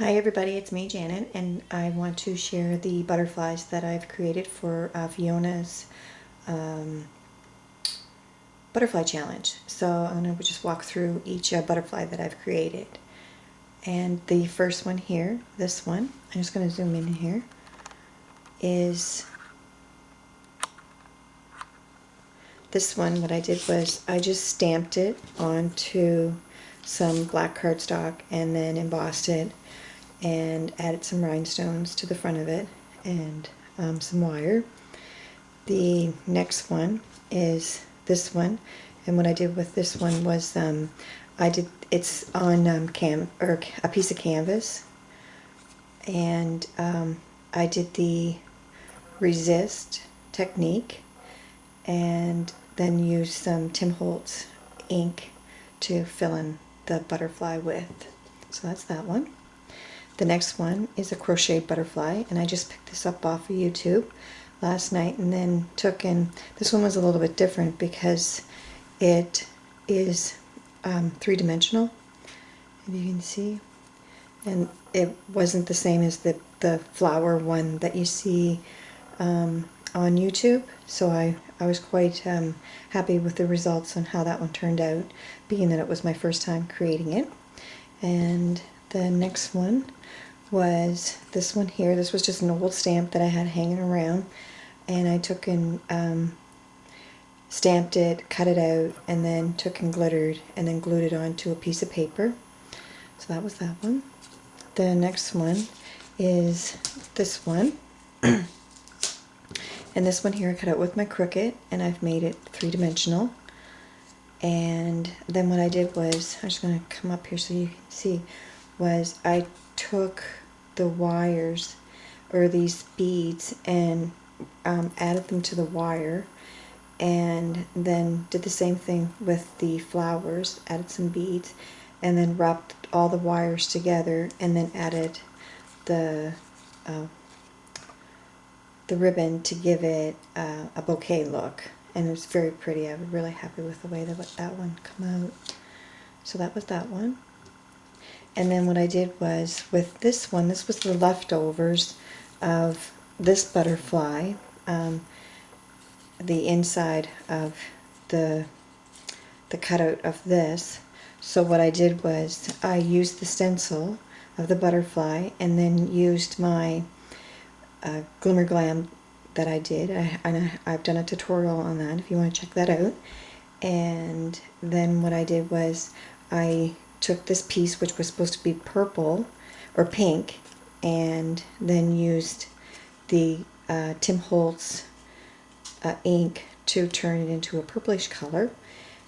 Hi everybody, it's me Janet, and I want to share the butterflies that I've created for Fiona's butterfly challenge. So I'm going to just walk through each butterfly that I've created. And the first one here, this one, I'm just going to zoom in here, is this one. What I did was I just stamped it onto some black cardstock and then embossed it and added some rhinestones to the front of it and some wire. The next one is this one, and what I did with this one was it's on a piece of canvas, and I did the resist technique and then used some Tim Holtz ink to fill in the butterfly with. So that's that one. The next one is a crocheted butterfly, and I just picked this up off of YouTube last night and then this one was a little bit different because it is three-dimensional, if you can see, and it wasn't the same as the flower one that you see on YouTube, so I was quite happy with the results on how that one turned out, being that it was my first time creating it. And the next one was this one here. This was just an old stamp that I had hanging around, and I took and stamped it, cut it out, and then took and glittered and then glued it onto a piece of paper. So that was that one. The next one is this one. And this one here I cut out with my Cricut, and I've made it three-dimensional. And then what I did was, I'm just going to come up here so you can see, was I took the wires, or these beads, and added them to the wire, and then did the same thing with the flowers, added some beads, and then wrapped all the wires together, and then added the ribbon to give it a bouquet look, and it was very pretty. I was really happy with the way that one came out. So that was that one. And then what I did was with this one, this was the leftovers of this butterfly, the inside of the cutout of this. So what I did was I used the stencil of the butterfly and then used my Glimmer Glam that I did. I've done a tutorial on that if you want to check that out. And then what I did was I took this piece, which was supposed to be purple or pink, and then used the Tim Holtz ink to turn it into a purplish color,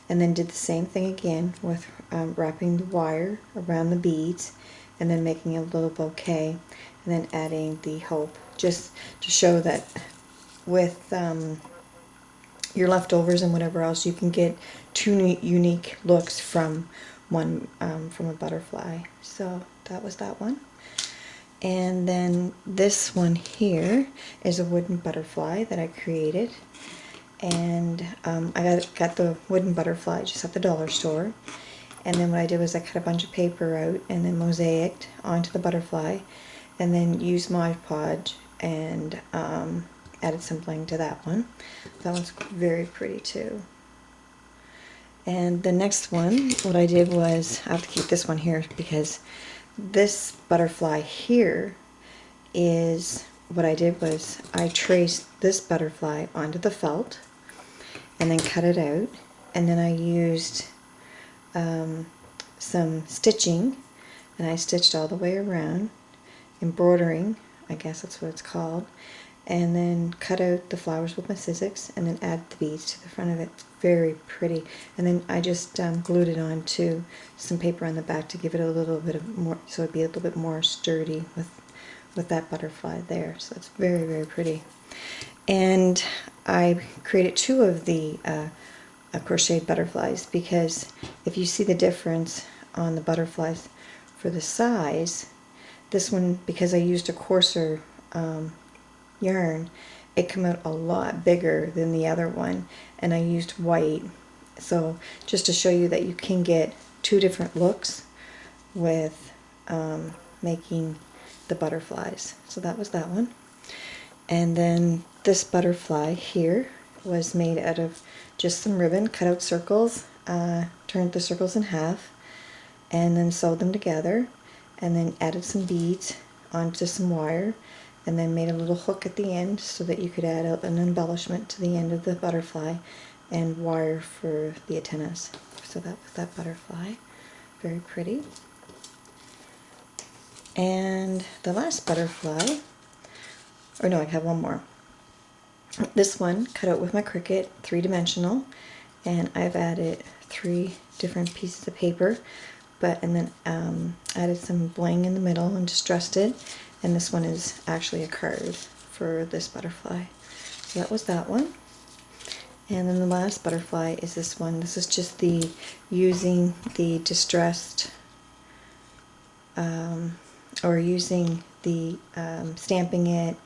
and then did the same thing again with wrapping the wire around the beads and then making a little bouquet, and then adding the hope, just to show that with your leftovers and whatever else, you can get two unique looks from from a butterfly. So that was that one. And then this one here is a wooden butterfly that I created, and I got the wooden butterfly just at the dollar store. And then what I did was I cut a bunch of paper out and then mosaicked onto the butterfly, and then used Mod Podge and added some bling to that one. That one's very pretty too. And the next one, what I did was, I have to keep this one here because this butterfly here is, what I did was I traced this butterfly onto the felt and then cut it out, and then I used some stitching, and I stitched all the way around, embroidering, I guess that's what it's called, and then cut out the flowers with my scissors and then add the beads to the front of it. Very pretty. And then I just glued it onto some paper on the back to give it a little bit of more, so it'd be a little bit more sturdy with that butterfly there. So it's very, very pretty. And I created two of the crocheted butterflies, because if you see the difference on the butterflies for the size, this one, because I used a coarser yarn, it came out a lot bigger than the other one, and I used white. So just to show you that you can get two different looks with making the butterflies. So that was that one. And then this butterfly here was made out of just some ribbon, cut out circles, turned the circles in half, and then sewed them together, and then added some beads onto some wire, and then made a little hook at the end so that you could add an embellishment to the end of the butterfly and wire for the antennas. So that was that butterfly. Very pretty. And the last butterfly, or no, I have one more. This one cut out with my Cricut, 3-dimensional, and I've added 3 different pieces of paper, and then added some bling in the middle and distressed it. And this one is actually a card for this butterfly. So that was that one. And then the last butterfly is this one. This is just the using the distressed, or using the stamping it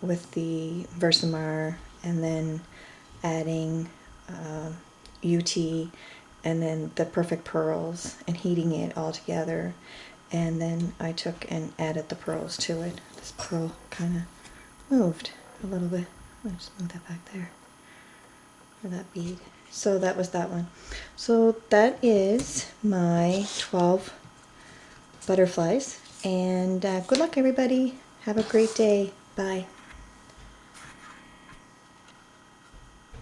with the Versamar, and then adding UT, and then the perfect pearls, and heating it all together. And then I took and added the pearls to it. This pearl kind of moved a little bit. I'll just move that back there, or that bead. So that was that one. So that is my 12 butterflies. And good luck, everybody. Have a great day. Bye.